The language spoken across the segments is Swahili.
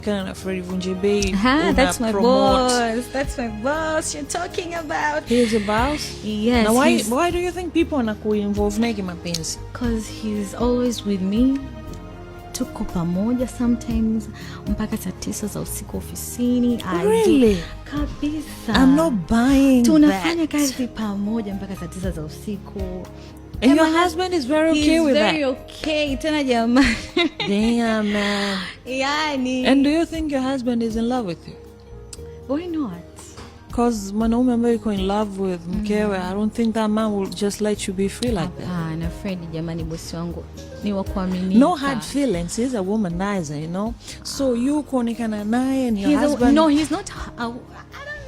Kana Freddie Vunjibei. That's my boss. That's my boss you're talking about. He's a boss? Yes. Now why do you think people wanaku involve negi mapenzi? Because he's always with me. Tuko pamoja sometimes mpaka saa 9 za usiku ofisini. Really? Kabisa. I'm not buying tunafanya kazi pamoja mpaka saa 9 za usiku. And your husband is very okay with that? He's very okay. Tena jamani. Damn, man. Yani. And do you think your husband is in love with you? Why not? Because mwanaume ambaye yuko in love with mkewe, I don't think that man will just let you be free like that. Na Freddie jamani, bosi wangu ni wa kuaminika. No hard feelings. He's a womanizer, you know. So you kuonekana naye and your husband. No, he's not. I don't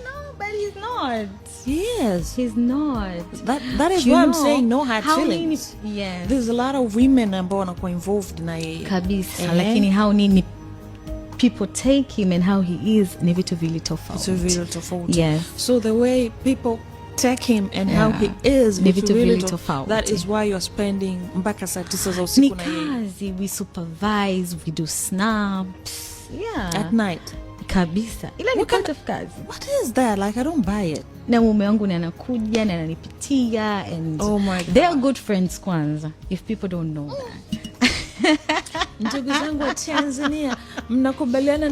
know, but he's not. Yes, he's not. That is why I'm saying no hard feelings. Yes. There's a lot of women ambao wanakuwa involved na yeye. Kabisa. Lakini how nini people take him and how he is ni vitu vile tofauti. It's vile tofauti. Yes. So the way people take him and how he is ni vitu vile tofauti. That is why you're spending mpaka saa 9 za usiku na yeye. Kazi, we supervise, we do snaps. Yeah. At night. Kabisa. Ila ni part of kazi. What is that? Like, I don't buy it. Na mume wangu ni anakuja na ananipitia and oh my God. They are good friends kwanza if people don't know that. Ndugu zangu wa Tanzania mnakubaliana